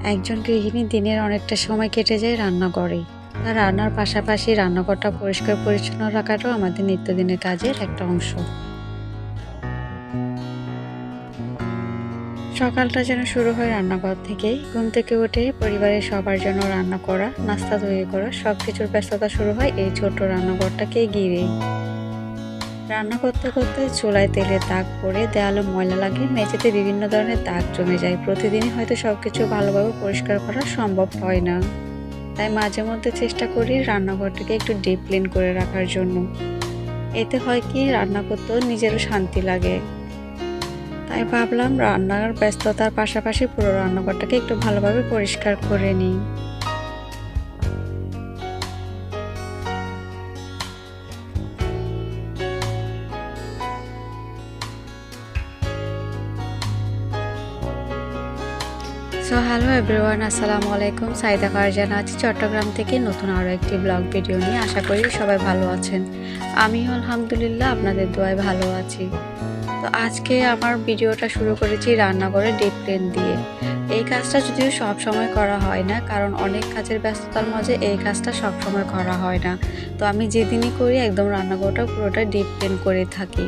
একজন গৃহিণী দিনের অনেকটা সময় কেটে যায় রান্না করে। তার রান্নার পাশাপাশি রান্নাঘরটা পরিষ্কার পরিচ্ছন্ন রাখাটাও আমাদের নিত্যদিনের কাজের একটা অংশ। সকালটা যেন শুরু হয় রান্নাঘর থেকেই। ঘুম থেকে উঠে পরিবারের সবার জন্য রান্না করা, নাস্তা তৈরি করা, সবকিছুর ব্যস্ততা শুরু হয় এই ছোট্ট রান্নাঘরটাকে ঘিরেই। রান্না করতে করতে চুলায় তেলের দাগ পড়ে, দেয়ালে ময়লা লাগে, মেঝেতে বিভিন্ন ধরনের দাগ জমে যায়। প্রতিদিনই হয়তো সবকিছু ভালোভাবে পরিষ্কার করা সম্ভব হয় না। তাই মাঝে মধ্যে চেষ্টা করি রান্নাঘরটাকে একটু ডিপ ক্লিন করে রাখার জন্য। এতে হয় কি, রান্না করতেও নিজেরও শান্তি লাগে। তাই ভাবলাম রান্নার ব্যস্ততার পাশাপাশি পুরো রান্নাঘরটাকে একটু ভালোভাবে পরিষ্কার করে নিই। হ্যালো এভরিওয়ান, আসসালামু আলাইকুম। সাইদা ফারজানা আছি চট্টগ্রাম থেকে নতুন আরও একটি ব্লগ ভিডিও নিয়ে। আশা করি সবাই ভালো আছেন। আমিও আলহামদুলিল্লাহ আপনাদের দোয়ায় ভালো আছি। তো আজকে আমার ভিডিওটা শুরু করেছি রান্নাঘরে ডিপ ক্লিন দিয়ে। এই কাজটা যদিও সব সময় করা হয় না, কারণ অনেক কাজের ব্যস্ততার মাঝে এই কাজটা সব সময় করা হয় না। তো আমি যেদিনই করি একদম রান্নাঘরটা পুরোটা ডিপ ক্লিন করে থাকি।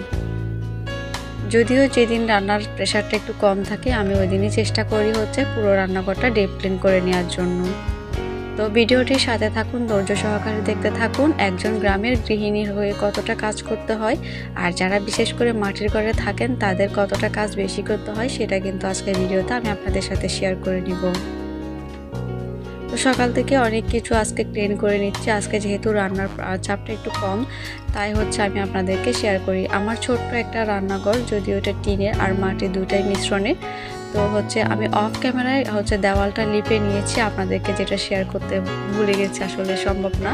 যদিও যেদিন রান্নার প্রেশারটা একটু কম থাকে, আমি ওই দিনই চেষ্টা করি হচ্ছে পুরো রান্নাঘরটা ডিপ ক্লিন করে নেওয়ার জন্য। তো ভিডিওটির সাথে থাকুন, ধৈর্য সহকারে দেখতে থাকুন। একজন গ্রামের গৃহিণীর হয়ে কতটা কাজ করতে হয়, আর যারা বিশেষ করে মাটির ঘরে থাকেন তাদের কতটা কাজ বেশি করতে হয়, সেটা কিন্তু আজকের ভিডিওতে আমি আপনাদের সাথে শেয়ার করে নিব। তো সকাল থেকে অনেক কিছু আজকে ক্লিন করে নিচ্ছি। আজকে যেহেতু রান্নার চাপটা একটু কম, তাই হচ্ছে আমি আপনাদেরকে শেয়ার করি। আমার ছোট্ট একটা রান্নাঘর, যদিও এটা টিনের আর মাটির দুটাই মিশ্রণে। তো হচ্ছে আমি অফ ক্যামেরায় হচ্ছে দেওয়ালটা লিপে নিয়েছি, আপনাদেরকে যেটা শেয়ার করতে ভুলে গেছি, আসলে সম্ভব না।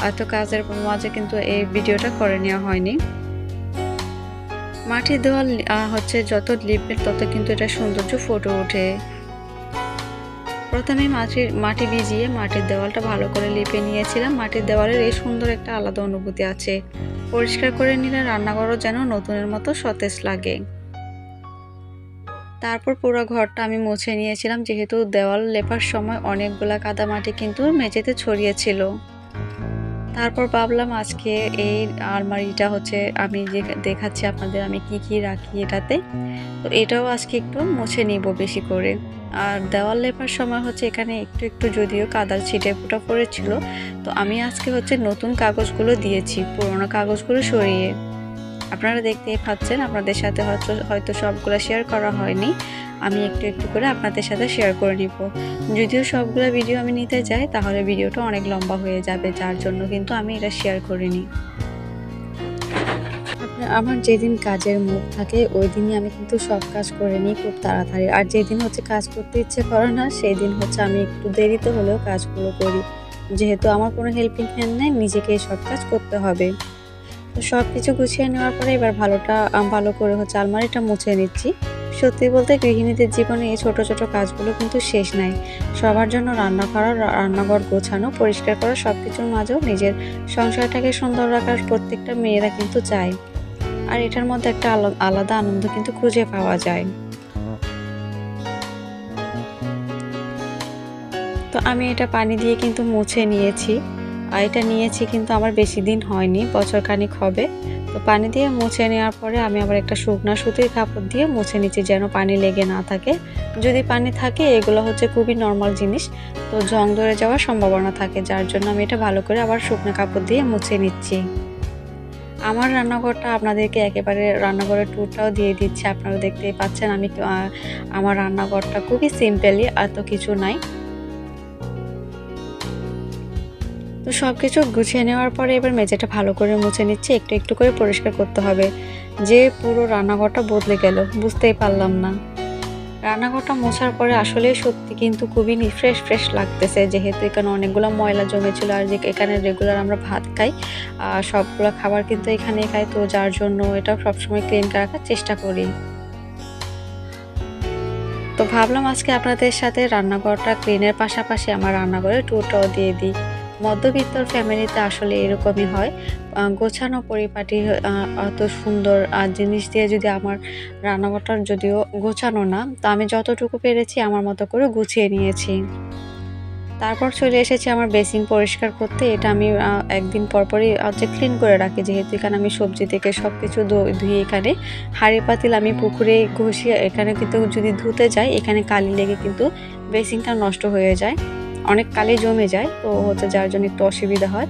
এত কাজের মাঝে কিন্তু এই ভিডিওটা করে নেওয়া হয়নি। মাটির দেওয়াল হচ্ছে যত লিপবে তত কিন্তু এটা সৌন্দর্য ফুটে ওঠে। প্রথমে মাটি ভিজিয়ে মাটির দেওয়ালটা ভালো করে লিপে নিয়েছিলাম। মাটির দেওয়ালের এই সুন্দর একটা আলাদা অনুভূতি আছে। পরিষ্কার করে নিলে রান্নাঘরও যেন নতুনের মতো সতেজ লাগে। তারপর পুরো ঘরটা আমি মুছে নিয়েছিলাম, যেহেতু দেওয়াল লেপার সময় অনেকগুলা কাদামাটি কিন্তু মেঝেতে ছড়িয়েছিল। তারপর ভাবলাম আজকে এই আলমারিটা হচ্ছে আমি যে দেখাচ্ছি আপনাদের আমি কি কি রাখি এটাতে, তো এটাও আজকে একটু মুছে নিব বেশি করে। আর দেওয়াল লেপার সময় হচ্ছে এখানে একটু একটু যদিও কাদার ছিটে ফোঁটা পড়েছিল, তো আমি আজকে হচ্ছে নতুন কাগজগুলো দিয়েছি পুরোনো কাগজগুলো সরিয়ে। আপনারা দেখতেই পাচ্ছেন, আপনাদের সাথে হয়তো সবগুলো শেয়ার করা হয়নি, আমি একটু একটু করে আপনাদের সাথে শেয়ার করে নিব। যদিও সবগুলো ভিডিও আমি নিতে যাই তাহলে ভিডিওটা অনেক লম্বা হয়ে যাবে, যার জন্য কিন্তু আমি এটা শেয়ার করিনি। আমার যেদিন কাজের মুড থাকে ওই দিনই আমি কিন্তু সব কাজ করে নিই খুব তাড়াতাড়ি। আর যেদিন হচ্ছে কাজ করতে ইচ্ছে করে না, সেই দিন হচ্ছে আমি একটু দেরিতে হলেও কাজগুলো করি, যেহেতু আমার কোনো হেল্পিং হ্যান্ড নেই, নিজেকে সব কাজ করতে হবে। তো সব কিছু গুছিয়ে নেওয়ার পরে এবার ভালো করে হচ্ছে আলমারিটা মুছে নিচ্ছি। সত্যি বলতে গৃহিণীদের জীবনে এই ছোট ছোট কাজগুলো কিন্তু শেষ নাই। সবার জন্য রান্না করা, রান্নাঘর গোছানো, পরিষ্কার করা, সব কিছুর মাঝেও নিজের সংসারটাকে সুন্দর রাখার প্রত্যেকটা মেয়েরা কিন্তু চায়। আর এটার মধ্যে একটা আলাদা আনন্দ কিন্তু খুঁজে পাওয়া যায়। তো আমি এটা পানি দিয়ে কিন্তু মুছে নিয়েছি। আর এটা নিয়েছি কিন্তু আমার বেশি দিন হয়নি, বছর খানিক হবে। তো পানি দিয়ে মুছে নেওয়ার পরে আমি আবার একটা শুকনা সুতির কাপড় দিয়ে মুছে নিচ্ছি, যেন পানি লেগে না থাকে। যদি পানি থাকে এগুলো হচ্ছে খুবই নর্মাল জিনিস, তো জং ধরে যাওয়ার সম্ভাবনা থাকে, যার জন্য আমি এটা ভালো করে আবার শুকনো কাপড় দিয়ে মুছে নিচ্ছি। আমার রান্নাঘরটা আপনাদেরকে একেবারে রান্নাঘরের ট্যুরটাও দিয়ে দিচ্ছি। আপনারা দেখতেই পাচ্ছেন আমি আমার রান্নাঘরটা খুবই সিম্পলি, এত কিছু নাই। তো সব কিছু গুছিয়ে নেওয়ার পরে এবার মেঝেটা ভালো করে মুছে নিচ্ছি, একটু একটু করে পরিষ্কার করতে হবে। যে পুরো রান্নাঘরটা বদলে গেল বুঝতেই পারলাম না। রান্নাঘরটা মোছার পরে আসলে সত্যি কিন্তু খুবই ফ্রেশ ফ্রেশ লাগতেছে, যেহেতু এখানে অনেকগুলো ময়লা জমেছিল। আর যে এখানে রেগুলার আমরা ভাত খাই, সবগুলো খাবার কিন্তু এখানে খাই, তো যার জন্য এটা সবসময় ক্লিন রাখার চেষ্টা করি। তো ভাবলাম আজকে আপনাদের সাথে রান্নাঘরটা ক্লিনের পাশাপাশি আমার রান্নাঘরের ট্যুরটাও দিয়ে দিই। মধ্যবিত্তর ফ্যামিলিতে আসলে এরকমই হয়। গোছানো পরিপাটি অত সুন্দর জিনিস দিয়ে যদি আমার রান্নাঘরটা যদিও গোছানো না, তো আমি যতটুকু পেরেছি আমার মতো করে গুছিয়ে নিয়েছি। তারপর চলে এসেছি আমার বেসিন পরিষ্কার করতে। এটা আমি একদিন পরপরই হচ্ছে ক্লিন করে রাখি। যেহেতু এখানে আমি সবজি থেকে সবকিছু ধুয়ে এখানে হাঁড়ি পাতিল আমি পুকুরে ঘষিয়ে এখানে কিন্তু যদি ধুতে যাই এখানে কালি লেগে কিন্তু বেসিনটা নষ্ট হয়ে যায়। অনেক কালি জমে যায়। তো হচ্ছে যার জন্য একটু অসুবিধা হয়।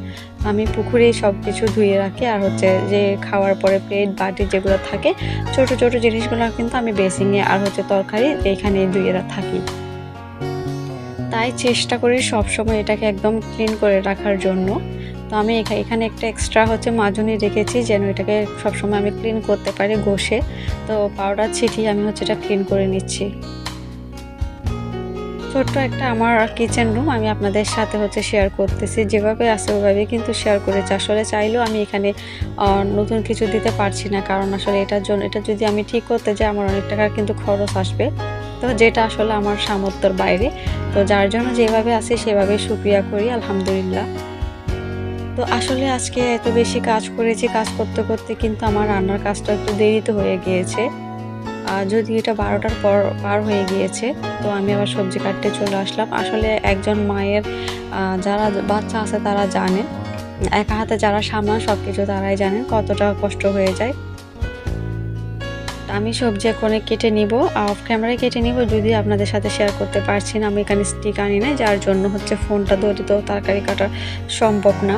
আমি পুকুরেই সবকিছু ধুয়ে রাখি। আর হচ্ছে যে খাওয়ার পরে প্লেট, বাটি যেগুলো থাকে ছোট, ছোট জিনিসগুলো কিন্তু আমি বেসিনে আর হচ্ছে তরকারি এখানে ধুয়ে থাকি। তাই চেষ্টা করি সবসময় এটাকে একদম ক্লিন করে রাখার জন্য। তো আমি এখানে একটা এক্সট্রা হচ্ছে মাজনি রেখেছি যেন এটাকে সবসময় আমি ক্লিন করতে পারি ঘষে। তো পাউডার ছিটিয়ে আমি হচ্ছে এটা ক্লিন করে নিচ্ছি। ছোট্ট একটা আমার কিচেন রুম আমি আপনাদের সাথে হচ্ছে শেয়ার করতেছি। যেভাবে আছে ওভাবে কিন্তু শেয়ার করেছি। আসলে চাইলেও আমি এখানে নতুন কিছু দিতে পারছি না। কারণ আসলে এটা যদি আমি ঠিক করতে যাই আমার অনেক টাকার কিন্তু খরচ আসবে। তো যেটা আসলে আমার সামর্থ্যের বাইরে। তো যার জন্য যেভাবে আছে সেভাবে শুকরিয়া করি আলহামদুলিল্লাহ। তো আসলে আজকে এত বেশি কাজ করেছি, কাজ করতে, করতে কিন্তু আমার রান্নার কাজটা একটু দেরিতে হয়ে গিয়েছে। যদিও এটা ১২টার পর পার হয়ে গিয়েছে। তো আমি আবার সবজি কাটতে চলে আসলাম। আসলে একজন মায়ের যারা বাচ্চা আছে তারা জানেন। একা হাতে যারা সামলান সবকিছু তারাই জানেন কতটা কষ্ট হয়ে যায়। আমি সবজি এখন কেটে নিব। অফ ক্যামেরায় কেটে নিব যদিও আপনাদের সাথে শেয়ার করতে পারছি না। আমি এখানে স্টিক আনি নাই যার জন্য হচ্ছে ফোনটা ধরে তো তরকারি কাটা সম্ভব না।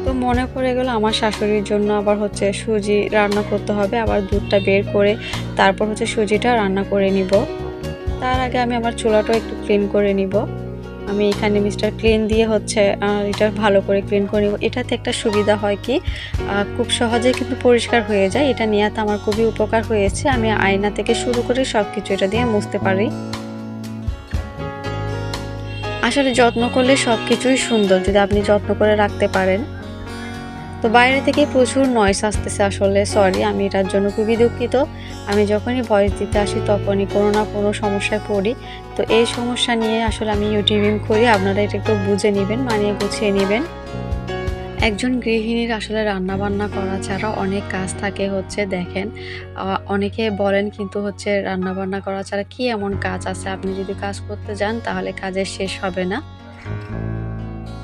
তো মনে পড়ে গেল আমার শাশুড়ির জন্য আবার হচ্ছে সুজি রান্না করতে হবে। আবার দুধটা বের করে তারপর হচ্ছে সুজিটা রান্না করে নিব। তার আগে আমি আমার চুলাটাও একটু ক্লিন করে নিব। আমি এখানে মিস্টার ক্লিন দিয়ে হচ্ছে এটা ভালো করে ক্লিন করে নিব। এটাতে একটা সুবিধা হয় কি খুব সহজে কিন্তু পরিষ্কার হয়ে যায়। এটা নেওয়াতে আমার খুবই উপকার হয়েছে। আমি আয়না থেকে শুরু করে সবকিছু এটা দিয়ে মুছতে পারি। আসলে যত্ন করলে সবকিছুই সুন্দর যদি আপনি যত্ন করে রাখতে পারেন। তো বাইরে থেকে প্রচুর নয়েজ আসতেছে আসলে সরি আমি এটার জন্য খুবই দুঃখিত। আমি যখনই ভয়েস দিতে আসি তখনই কোনো না কোনো সমস্যায় পড়ি। তো এই সমস্যা নিয়ে আসলে আমি ইউটিউবিং করি। আপনারা এটা একটু বুঝে নিবেন, মানিয়ে গুছিয়ে নিবেন। একজন গৃহিণীর আসলে রান্নাবান্না করা ছাড়া অনেক কাজ থাকে হচ্ছে দেখেন অনেকে বলেন কিন্তু হচ্ছে রান্নাবান্না করা ছাড়া কি এমন কাজ আছে আপনি যদি কাজ করতে যান তাহলে কাজের শেষ হবে না।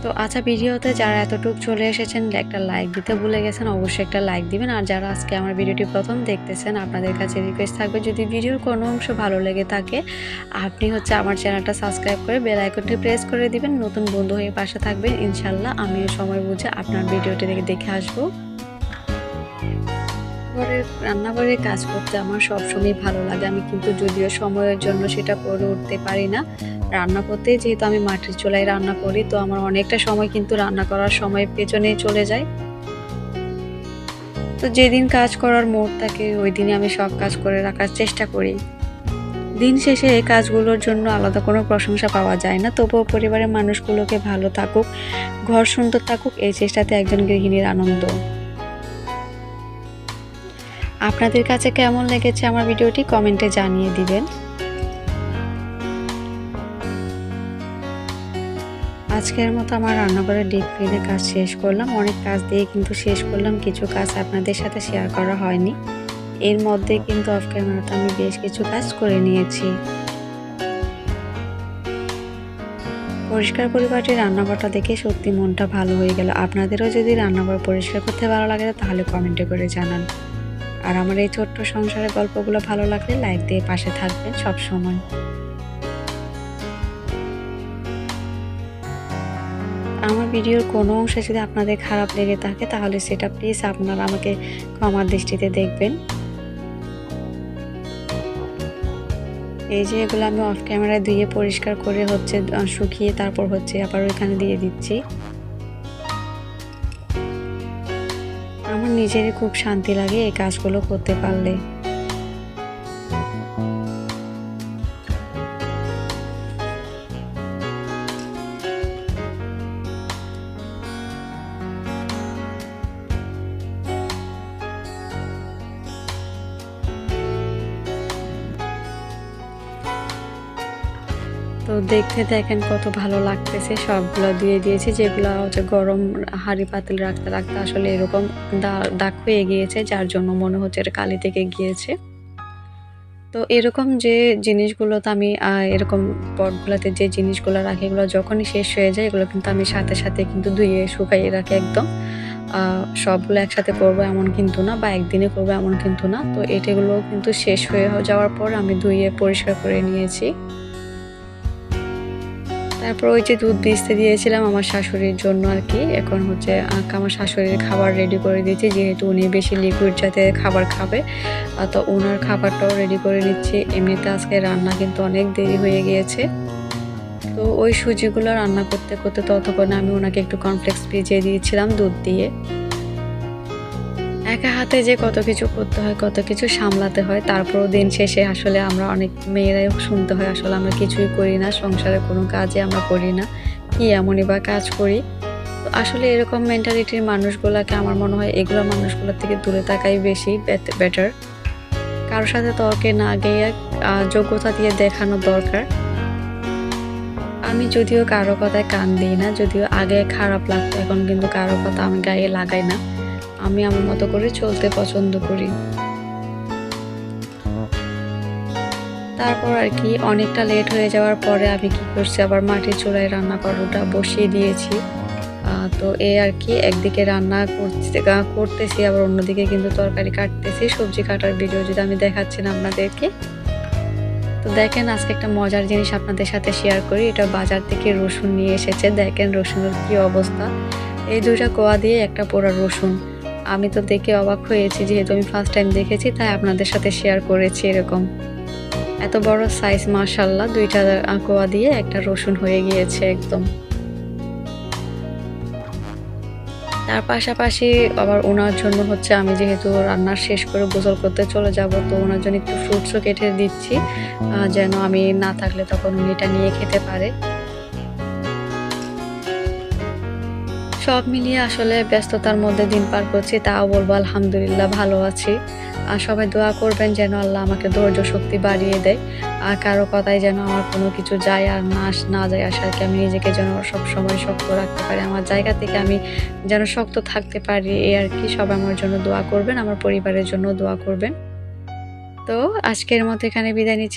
তো আচ্ছা ভিডিওতে যারা এতটুক চলে এসেছেন একটা লাইক দিতে ভুলে গেছেন অবশ্যই একটা লাইক দিবেন। আর যারা আজকে আমার ভিডিওটি প্রথম দেখতেছেন আপনাদের কাছে রিকোয়েস্ট থাকবে যদি ভিডিওর কোনো অংশ ভালো লেগে থাকে আপনি হচ্ছে আমার চ্যানেলটা সাবস্ক্রাইব করে বেল আইকনটি প্রেস করে দিবেন। নতুন বন্ধু হয়ে পাশে থাকবেন ইনশাল্লাহ আমিও সময় বুঝে আপনার ভিডিওটি দেখে আসবো। রান্নাঘরের কাজ করতে আমার সবসময় ভালো লাগে। আমি কিন্তু যদিও সময়ের জন্য সেটা করে উঠতে পারি না। রান্না করতে যেহেতু আমি মাটির চুলায় রান্না করি তো আমার অনেকটা সময় কিন্তু রান্না করার সময় পেছনেই চলে যায়। তো যেদিন কাজ করার মুড থাকে ওই দিনই আমি সব কাজ করে রাখার চেষ্টা করি। দিন শেষে এই কাজগুলোর জন্য আলাদা কোনো প্রশংসা পাওয়া যায় না। তবুও পরিবারের মানুষগুলোকে ভালো থাকুক, ঘর সুন্দর থাকুক এই চেষ্টাতে একজন গৃহিণীর আনন্দ। আপনাদের কাছে কেমন লেগেছে আমার ভিডিওটি কমেন্টে জানিয়ে দিবেন। আজকের মতো আমার রান্নাঘরের ডিপ ক্লিনের কাজ শেষ করলাম। অনেক কাজ দিয়ে কিন্তু শেষ করলাম, কিছু কাজ আপনাদের সাথে শেয়ার করা হয়নি। এর মধ্যে কিন্তু অফ ক্যামেরাতে আমি বেশ কিছু কাজ করে নিয়েছি। পরিষ্কার পরিপাটি রান্নাঘরটা দেখে সত্যি মনটা ভালো হয়ে গেল। আপনাদেরও যদি রান্নাঘর পরিষ্কার করতে ভালো লাগে তাহলে কমেন্টে করে জানান। আর আমার এই ছোট্ট সংসারের গল্পগুলো ভালো লাগলে লাইক দিয়ে পাশে থাকবেন সব সময়। আমার ভিডিওর কোনো অংশে যদি আপনাদের খারাপ লেগে থাকে তাহলে সেটা প্লিজ আপনারা আমাকে ক্ষমার দৃষ্টিতে দেখবেন। এই যে এগুলো আমি অফ ক্যামেরায় ধুয়ে পরিষ্কার করে হচ্ছে শুকিয়ে তারপর হচ্ছে আবার ওইখানে দিয়ে দিচ্ছি। আমার নিজেরই খুব শান্তি লাগে এই কাজগুলো করতে পারলে। তো দেখতে দেখেন কত ভালো লাগতেছে, সবগুলো দিয়ে দিয়েছি। যেগুলো হচ্ছে গরম হাঁড়ি পাতিল রাখতে রাখতে আসলে এরকম দাগ হয়ে গিয়েছে, যার জন্য মনে হচ্ছে এটা কালি থেকে গিয়েছে। তো এরকম যে জিনিসগুলোতে আমি এরকম পটগুলাতে যে জিনিসগুলো রাখি, এগুলো যখনই শেষ হয়ে যায় এগুলো কিন্তু আমি সাথে সাথে কিন্তু ধুয়ে শুকাইয়ে রাখি একদম। সবগুলো একসাথে করবো এমন কিন্তু না, বা একদিনে করবো এমন কিন্তু না। তো এটাগুলো কিন্তু শেষ হয়ে যাওয়ার পর আমি ধুয়ে পরিষ্কার করে নিয়েছি। তারপর ওই যে দুধ ভিজতে দিয়েছিলাম আমার শাশুড়ির জন্য আর কি। এখন হচ্ছে আমার শাশুড়ির খাবার রেডি করে দিয়েছি, যেহেতু উনি বেশি লিকুইড জাতীয় খাবার খাবে। তো ওনার খাবারটাও রেডি করে নিচ্ছি। এমনিতে আজকে রান্না কিন্তু অনেক দেরি হয়ে গিয়েছে। তো ওই সুজিগুলো রান্না করতে করতে ততক্ষণে আমি ওনাকে একটু কর্নফ্লেক্স ভিজিয়ে দিয়েছিলাম দুধ দিয়ে। একা হাতে যে কত কিছু করতে হয়, কত কিছু সামলাতে হয়, তারপরও দিন শেষে আসলে আমরা অনেক মেয়েরাই শুনতে হয় আসলে আমরা কিছুই করি না, সংসারে কোনো কাজে আমরা করি না, কি এমনই বা কাজ করি। তো আসলে এরকম মেন্টালিটির মানুষগুলোকে আমার মনে হয় এগুলো মানুষগুলোর থেকে দূরে থাকাই বেশি বেটার। কারোর সাথে তর্কে না গিয়ে যোগ্যতা দিয়ে দেখানো দরকার। আমি যদিও কারো কথায় কান দিই না, যদিও আগে খারাপ লাগতো, এখন কিন্তু কারো কথা আমি গায়ে লাগাই না। আমি আমার মতো করে চলতে পছন্দ করি। তারপর আর কি অনেকটা লেট হয়ে যাওয়ার পরে আমি কি করছি, আবার মাটির চুলায় রান্না করাটা বসিয়ে দিয়েছি। তো এই আর কি একদিকে রান্না করতেছি, আবার অন্যদিকে কিন্তু তরকারি কাটতেছি। সবজি কাটার ভিডিও যদি আমি দেখাচ্ছি না আপনাদেরকে। তো দেখেন আজকে একটা মজার জিনিস আপনাদের সাথে শেয়ার করি। এটা বাজার থেকে রসুন নিয়ে এসেছে। দেখেন রসুনের কি অবস্থা। এই ২ টা কোয়া দিয়ে একটা পোড়া রসুন। আমি তো দেখে অবাক হয়েছি, যেহেতু আমি ফার্স্ট টাইম দেখেছি তাই আপনাদের সাথে শেয়ার করেছি এরকম। এত বড় সাইজ, মাশাআল্লাহ ২ টা কোয়া দিয়ে একটা রসুন হয়ে গিয়েছে একদম। তার পাশাপাশি আবার ওনার জন্য হচ্ছে আমি যেহেতু রান্না শেষ করে গোসল করতে চলে যাব, তো ওনার জন্য একটু ফ্রুটসও কেটে দিচ্ছি, যেন আমি না থাকলে তখন উনি এটা নিয়ে খেতে পারে। সব মিলিয়ে আসলে ব্যস্ততার মধ্যে দিন পার করছি, তাও বলবো আলহামদুলিল্লাহ ভালো আছি। আর সবাই দোয়া করবেন যেন আল্লাহ আমাকে ধৈর্য শক্তি বাড়িয়ে দেয়। আর কারো কথায় যেন আমার কোনো কিছু যায় আর না যায় আসে আর কি। আমি নিজেকে যেন সবসময় শক্ত রাখতে পারি। আমার জায়গা থেকে আমি যেন শক্ত থাকতে পারি, এই আর কি। সবাই আমার জন্য দোয়া করবেন, আমার পরিবারের জন্য দোয়া করবেন। তো আজকের মতো এখানে বিদায় নিচ্ছি।